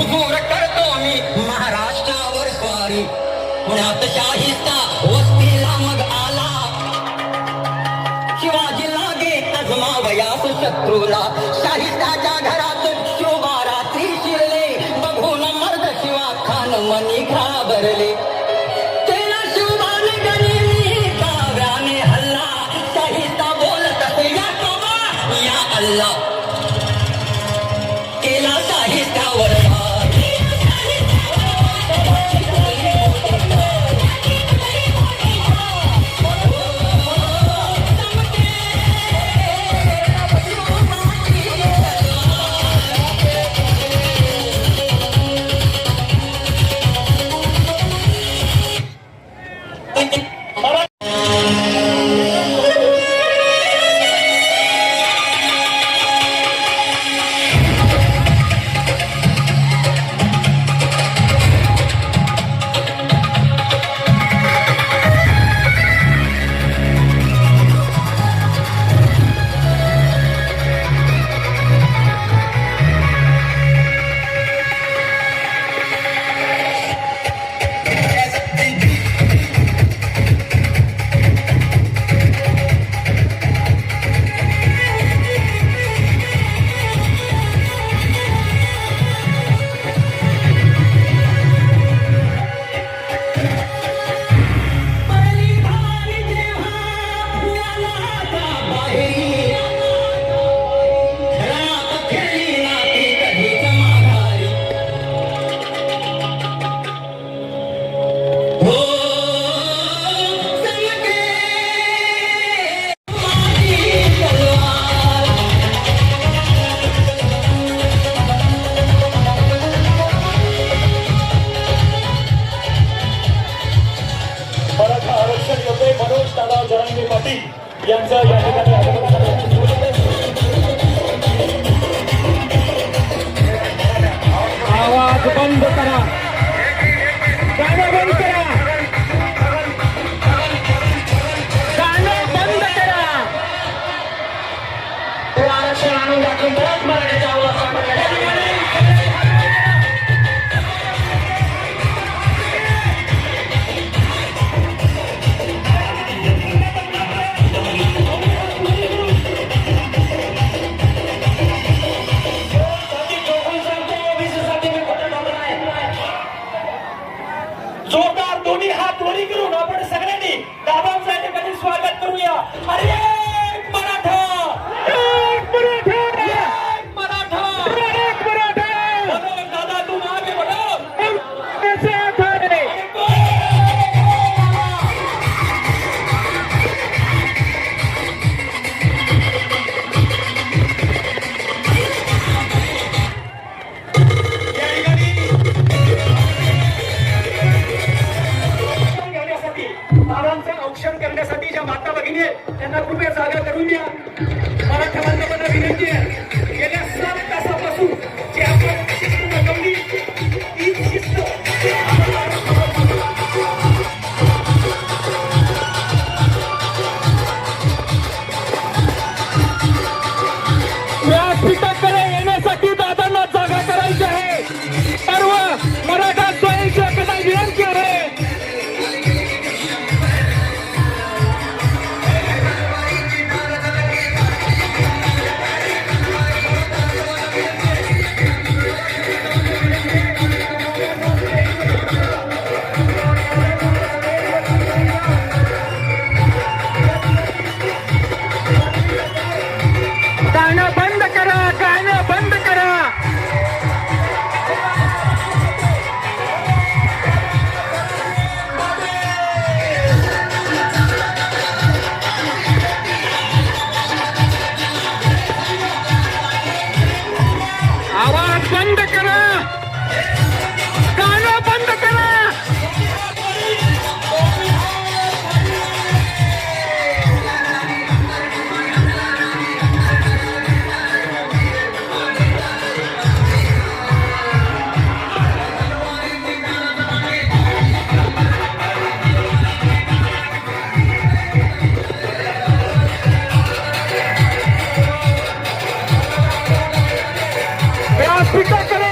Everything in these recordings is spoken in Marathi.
हुजूर करतो मी महाराष्ट्रावर स्वारी. पुण्यात शाहिस्ता वस्तीला मग आला, शिवाजी लागे अजमावयास शत्रूला. शाहिस्ताच्या घरात शोभा रात्री शिरले, बघून मर्द शिवा खान मनी घाबरले. केला शिवबाने गनिमी काव्याने हल्ला, शाहिस्ता बोलत असे या तोबा या अल्लाह. केला शाहिस्त्यावर यांचा या ठिकाणी आवाज बंद करा, गाणं बंद करा, गाणं बंद करा. आरक्षण आणून दाखवून मराठीचा आवाज जोरदार दोन्ही हात वरी करून आपण सगळ्यांनी दादांचं या ठिकाणी स्वागत करूया. अरे एक मराठा, एक मराठा, एक मराठा, एक मराठा. दादा तुम आगे बढ़ो, कैसे आगे औक्षण करण्यासाठी ज्या माता भगिनी आहेत त्यांना कृपया जागा करून द्या. मराठा बांधवांना विनंती आहे, गेल्या 7 तासापासून जे आपण शिस्त दाखवली ती शिस्त व्यासपीठाकडे येण्यासाठी दादांना जागा करायची आहे. सर्व मराठा स्वयंसेवकांना विनंती आहे. गाणं बंद करा, गाणं बंद करा. आवाज बंद करा, गाणं बंद करा. व्यासपीठाकडे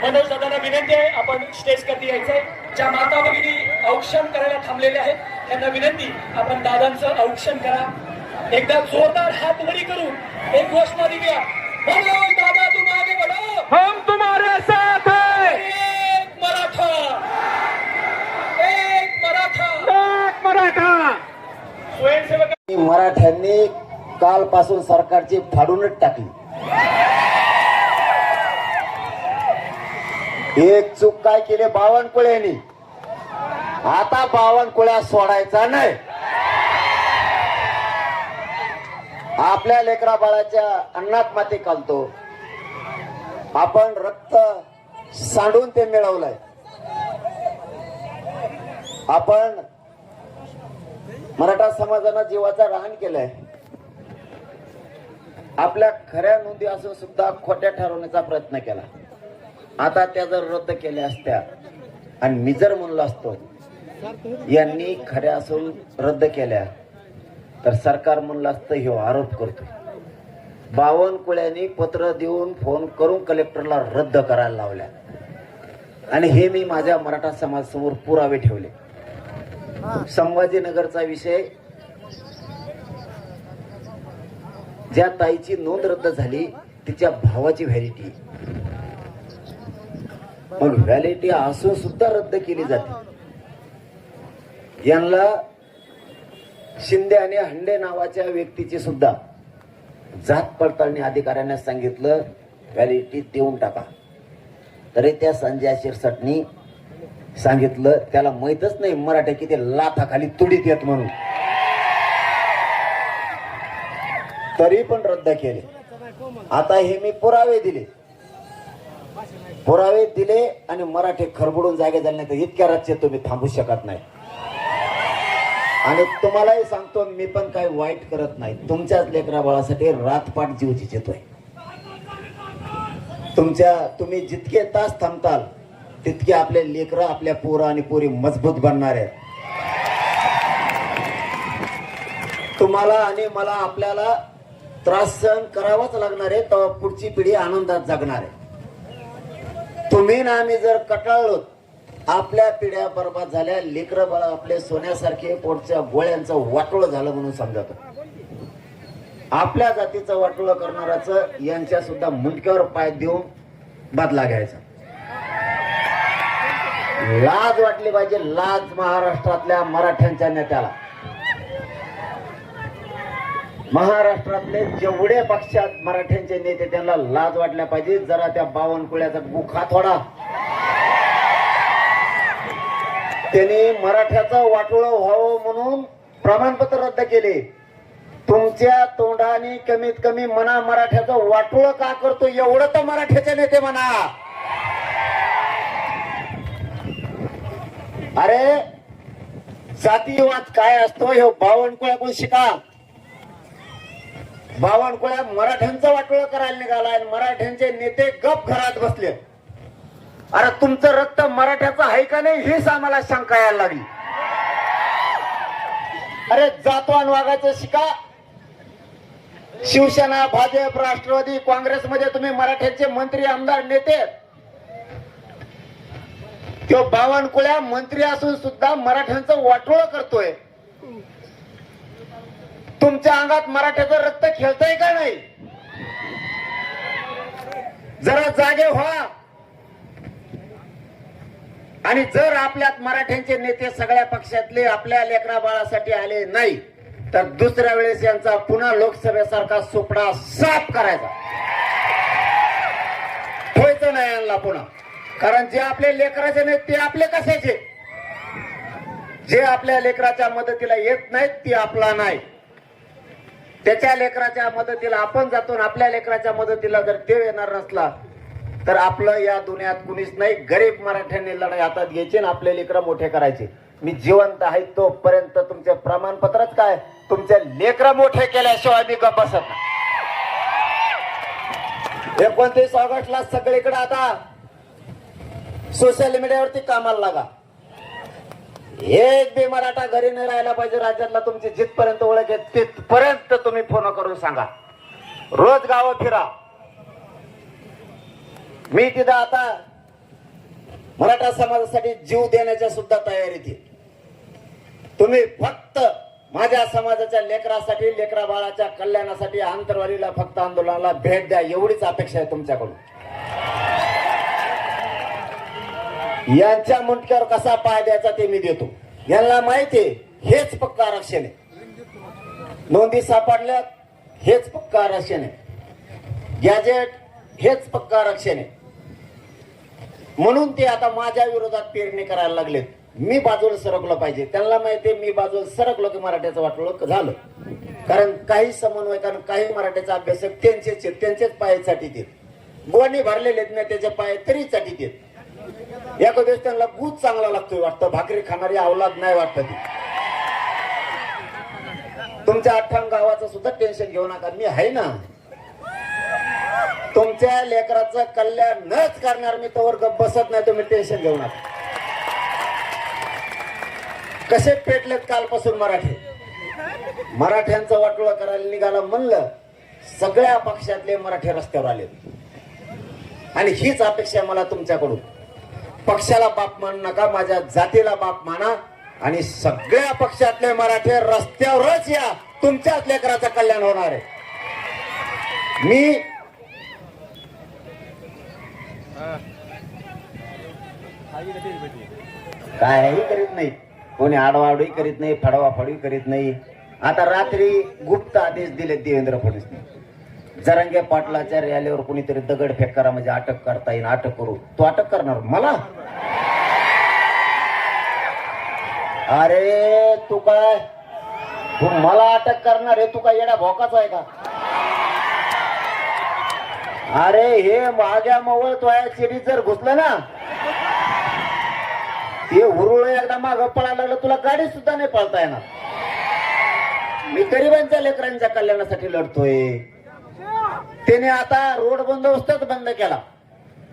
मनोज दादांना विनंती आहे आपण स्टेज करती यायचंय. ज्या माता भगिनी औक्षण करायला थांबलेल्या आहेत त्यांना विनंती आपण दादांचं औक्षण करा. एकदा जोरदार हात वरी करून एक घोषणा दिली, मनोज दादा तुम आगे बढ़ो, हम तुम्हारे साथ हैं. एक मराठा, एक मराठा. एक मराठा. स्वयंसेवक मराठ्यांनी कालपासून सरकारची फाडूनच टाकली. एक चूक काय केली बावनकुळ्यांनी, आता बावनकुळ्या सोडायचा नाही. आपल्या लेकरा बाळाच्या अन्नात माती घालतो आपण, रक्त सांडून ते मिळवलंय आपण. मराठा समाजानं जीवाचा रान केलाय. आपल्या खऱ्या नोंदी असून सुद्धा खोट्या ठरवण्याचा प्रयत्न केला. आता त्या जर रद्द केल्या असत्या आणि मी जर म्हणलो असतो यांनी खऱ्या असून रद्द केल्या तर सरकार म्हणलं असतं हे आरोप करतोय. बावनकुळ्यांनी पत्र देऊन फोन करून कलेक्टरला रद्द करायला लावल्या आणि हे मी माझ्या मराठा समाज समोर पुरावे ठेवले. संभाजीनगरचा विषय, ज्या ताईची नोंद रद्द झाली तिच्या भावाची व्हॅलिटी, मग व्हॅलिटी असून सुद्धा रद्द केली जाते. यांना शिंदे आणि हंडे नावाच्या व्यक्तीची सुद्धा जात पडताळणी अधिकाऱ्यांना सांगितलं व्हॅलिटी देऊन टाका, तरी त्या संजय शिरसाटनी सांगितलं त्याला माहितच नाही मराठा किती लाथाखाली तुडीत येत म्हणून, तरी पण रद्द केले. आता हे मी पुरावे दिले आणि मराठी खरबडून जागे झाले नाही तर इतक्या राज्य तुम्ही थांबू शकत नाही. आणि तुम्हालाही सांगतो मी पण काही वाईट करत नाही. तुमच्याच लेकरा बाळासाठी रातपाट जीव झिजतोय. तुम्ही जितके तास थांबताल तितके आपले लेकरं, आपल्या पोरं आणि पोरी मजबूत बनणार आहेत. तुम्हाला आणि मला आपल्याला त्रास सहन करावाच लागणार आहे, तेव्हा पुढची पिढी आनंदात जगणार आहे. तुम्ही ना आम्ही जर कटाळलो, आपल्या पिढ्या बरबाद झाल्या, लेकरं बाळ आपले सोन्यासारखे पोटच्या गोळ्यांचं वाटोळ झालं म्हणून समजत. आपल्या जातीचं वाटोळ करणाराचं यांच्या सुद्धा मुंडक्यावर पाय देऊन बदला घ्यायचा. लाज वाटली पाहिजे, लाज महाराष्ट्रातल्या मराठ्यांच्या नेत्याला. महाराष्ट्रातले जेवढे पक्षात मराठ्यांचे नेते त्यांना लाज वाटल्या पाहिजे. जरा त्या बावनकुळ्याचा गुखा थोडा, त्यांनी मराठ्याचं वाटोळं व्हावं म्हणून प्रमाणपत्र रद्द केले. तुमच्या तोंडाने कमीत कमी म्हणा मराठ्याचं वाटोळं का करतो एवढं तर मराठ्याचे नेते म्हणा. अरे जातीवाद काय असतो हे बावनकुळ्याकडून शिका. बावनकुळ्या मराठ्यांचं वाटोळं करायला निघाला आणि मराठ्यांचे नेते गप घरात बसले. अरे तुमचं रक्त मराठ्याचं आहे का नाही हेच आम्हाला शंका यायला लागली. अरे जातवान वागायचं शिका. शिवसेना, भाजप, राष्ट्रवादी, काँग्रेसमध्ये तुम्ही मराठ्यांचे मंत्री, आमदार, नेते, तो बावनकुळ्या मंत्री असून सुद्धा मराठ्यांचं वाटोळं करतोय. तुमच्या अंगात मराठ्याचं रक्त खेळतंय का नाही? जरा जागे व्हा. आणि जर आपल्यात मराठ्यांचे नेते सगळ्या पक्षातले आपल्या लेकरा बाळासाठी आले नाही तर दुसऱ्या वेळेस यांचा पुन्हा लोकसभेसारखा सुपडा साफ करायचा. ठेवायचं नाही यांना पुन्हा. कारण जे आपले लेकराचे नाहीत ते आपले कशाचे? जे आपल्या लेकराच्या मदतीला येत नाहीत ती आपला नाही. त्याच्या लेकराच्या मदतीला आपण जातो, आपल्या लेकराच्या मदतीला जर देव येणार नसला तर आपलं या दुनियात कुणीच नाही. गरीब मराठ्यांनी लढाई हातात घ्यायची आणि आपले लेकरं मोठे करायचे. मी जिवंत आहे तोपर्यंत तुमचे प्रमाणपत्रच काय, तुमचे लेकरं मोठे केल्याशिवाय मी गप्प बसत नाही. 29 ऑगस्टला सगळीकडे आता सोशल मीडियावरती कामाला लागा. एक बी मराठा घरी नाही राहायला पाहिजे राज्यातला. तुमची जिथपर्यंत ओळख आहे तिथपर्यंत तुम्ही फोन करून सांगा. रोज गावं फिरा. मी तिथं आता मराठा समाजासाठी जीव देण्याच्या सुद्धा तयारीत आहे. तुम्ही फक्त माझ्या समाजाच्या लेकरासाठी, लेकरा बाळाच्या कल्याणासाठी आंतरवालीला फक्त आंदोलनाला भेट द्या, एवढीच अपेक्षा आहे तुमच्याकडून. यांच्या मुंडक्यावर कसा पाय द्यायचा ते मी देतो. यांना माहिती आहे हेच पक्का आरक्षण आहे. नोंदी सापडल्या हेच पक्का आरक्षण आहे. गॅजेट हेच पक्का आरक्षण आहे. म्हणून ते आता माझ्या विरोधात पेरणी करायला लागलेत. मी बाजूला सरकलो पाहिजे. त्यांना माहिती आहे मी बाजूला सरकलो की मराठ्याचं वाटलं झालं. कारण काही समन्वयकांना, काही मराठ्याचा अभ्यासक त्यांचेच पायासाठी देत. गोवानी भरलेले आहेत ना त्याच्या पाय तरी साठी देत. एका दिवस त्यांना गुज चांगला लागतोय वाटतं. भाकरी खाणारी अवलाद नाही वाटत ती. तुमच्या 58 गावाचं सुद्धा टेन्शन घेऊ नका, मी आहे ना. तुमच्या लेकराचं कल्याण नच करणार मी, तोवर गप्प बसत नाही. तुम्ही टेन्शन घेऊ नका. कसे पेटलेत कालपासून मराठ्यांचं वाटोळं करायला निघालं म्हणलं, सगळ्या पक्षातले मराठी रस्त्यावर आले. आणि हीच अपेक्षा मला तुमच्याकडून. पक्षाला बाप मानू नका, माझ्या जातीला बाप माना आणि सगळ्या पक्षातले मराठी रस्त्यावरच या. तुमच्याच लेकराचं कल्याण होणार आहे. मी काहीही करीत नाही, कोणी आडवाडवी करीत नाही, फडवाफडवी करीत नाही. आता रात्री गुप्त आदेश दिले देवेंद्र फडणवीसने, जरांगे पाटलाच्या रॅलीवर कोणीतरी दगडफेक करा म्हणजे अटक करता येईल. अटक करू. तो अटक करणार मला? अरे तू काय, तू मला अटक करणार आहे? तू काय येडा भोकाचा आहे का? अरे हे माग्या मवळ तो चिडी जर घुसलं ना, ते उरुळ एकदा माग पळायला लागलं, तुला गाडी सुद्धा नाही पळता येणार. मी गरिबांच्या लेकरांच्या कल्याणासाठी लढतोय. त्याने आता रोड बंदोबस्तच बंद केला,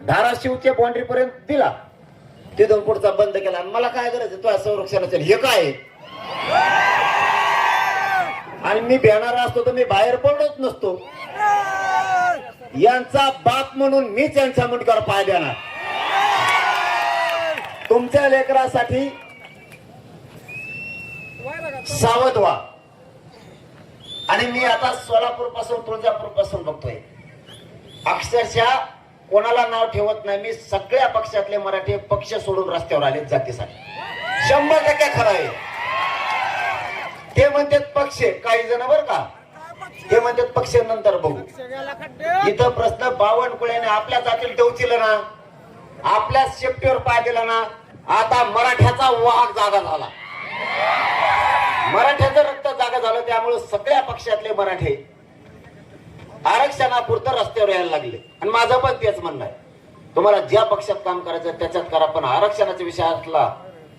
धाराशिवच्या बाउंड्री पर्यंत दिला, तिथून पुढचा बंद केला. आणि मला काय गरज आहे तुझ्या संरक्षणाचं? हे काय? आणि मी भेटणार असतो तर मी बाहेर पडत नसतो. यांचा बाप म्हणून मीच यांच्या मुंडक्यावर पाय देणार. तुमच्या लेकरासाठी सावध व्हा. आणि मी आता सोलापूर पासून, तुळजापूर पासून बघतोय, अक्षरशः कोणाला नाव ठेवत नाही मी. सगळ्या पक्षातले मराठी पक्ष सोडून रस्त्यावर आले जातीसाठी. 100% खरं आहे. ते म्हणतात पक्ष, काही जण बर का, ते म्हणतात पक्ष नंतर बघू. इथं प्रश्न बावनकुळ्याने आपल्या जातील टवचिलं ना, आपल्या शेपटीवर पाय दिला ना. आता मराठ्याचा वाहक जागा झाला, मराठ्याचं रक्त जागा झालं. त्यामुळे सगळ्या पक्षातले मराठे आरक्षणापुरतं रस्त्यावर यायला लागले. आणि माझं पण तेच म्हणणं आहे, तुम्हाला ज्या पक्षात काम करायचं त्याच्यात करा, पण आरक्षणाचा विषय असला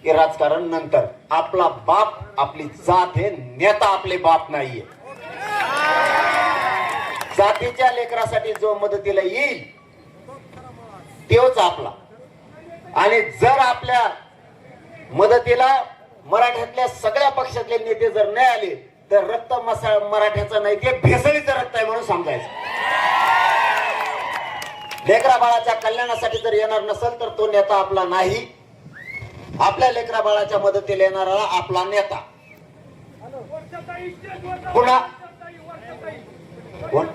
की राजकारण नंतर. आपला बाप आपली जात हे, नेता आपले बाप नाहीये. जातीच्या लेकरासाठी जो मदतीला येईल तोच आपला. आणि जर आपल्या मदतीला मराठ्यातल्या सगळ्या पक्षातले नेते जर नाही आले तर रक्त मराठ्याचं नाही, ते भेसळीचं रक्त आहे म्हणून समजायचं. लेकरा बाळाच्या कल्याणासाठी जर येणार नसेल तर तो नेता आपला नाही. आपल्या लेकरा बाळाच्या मदतीला येणारा आपला नेता. पुन्हा कोण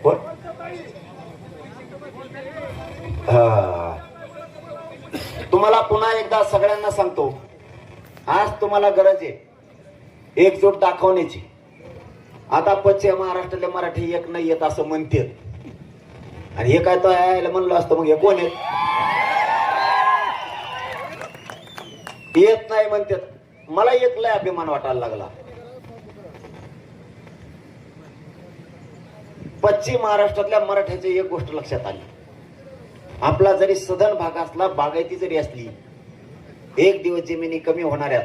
कोण? तुम्हाला पुन्हा एकदा सगळ्यांना सांगतो, आज तुम्हाला गरज आहे एकजूट दाखवण्याची. आता पश्चिम महाराष्ट्रातले मराठी एक नाही येत असं म्हणतात. आणि हे काय तो यायला म्हणलं असतं मग हे कोण येत नाही म्हणतात. मला एक लय अभिमान वाटायला लागला. पश्चिम महाराष्ट्रातल्या मराठ्याची एक गोष्ट लक्षात आली, आपला जरी सदन भाग असला, बागायती जरी असली, एक दिवस जमिनी कमी होणाऱ्या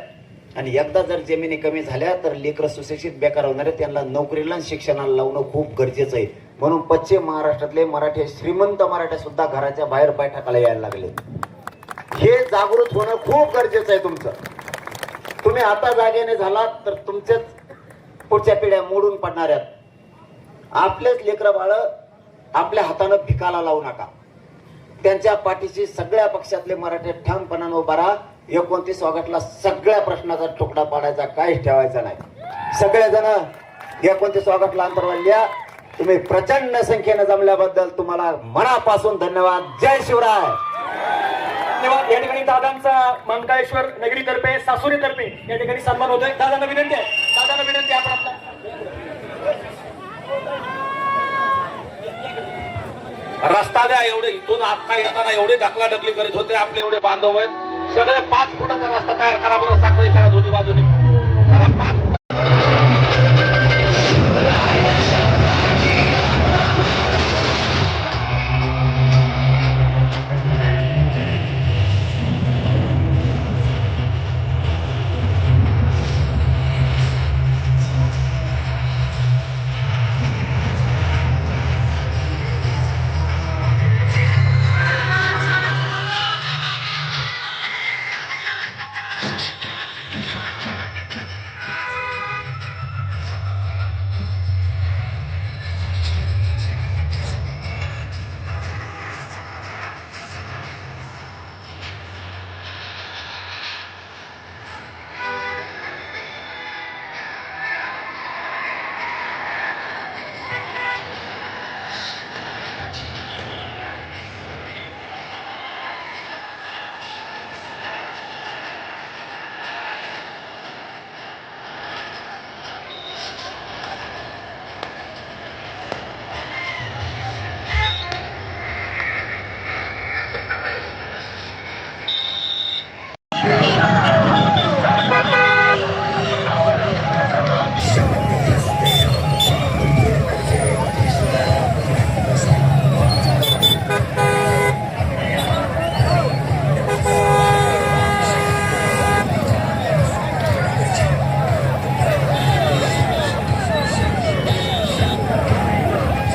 आणि एकदा जर जमिनी कमी झाल्या तर लेकर सुशिक्षित बेकार होणारे त्यांना नोकरीला आणि शिक्षणाला लावणं खूप गरजेचं आहे. म्हणून पश्चिम महाराष्ट्रातले मराठे, श्रीमंत मराठे सुद्धा घराच्या बाहेर पाय टाकायला यायला लागले. हे जागृत होणं खूप गरजेचं आहे तुमचं. तुम्ही आता जागेने झालात तर तुमच्याच पुढच्या पिढ्या मोडून पडणाऱ्यात. आपलेच लेकरं बाळ आपल्या हातानं भिकाला लावू नका. त्यांच्या पाठीशी सगळ्या पक्षातले मराठी ठामपणानं उभा राहा. 29 ऑगस्टला सगळ्या प्रश्नाचा तुकडा पाडायचा, काहीच ठेवायचा नाही. सगळेजण 29 ऑगस्टला अंतर्वाल लिहा. तुम्ही प्रचंड संख्येनं जमल्याबद्दल तुम्हाला मनापासून धन्यवाद. जय शिवराय. धन्यवाद. या ठिकाणी दादांचा मंकाळेश्वर नगरीतर्फे सासुरीतर्फे या ठिकाणी सन्मान होतोय. दादांना विनंती आहे, दादांना विनंती आहे, आपण आपला रस्ता द्या. एवढे इथून आता येताना एवढे ढकलाढकली करीत होते आपले एवढे बांधव आहेत. सगळे 5 फुटाचा रस्ता तयार करा बरं, साखळी करा दोन्ही बाजूने.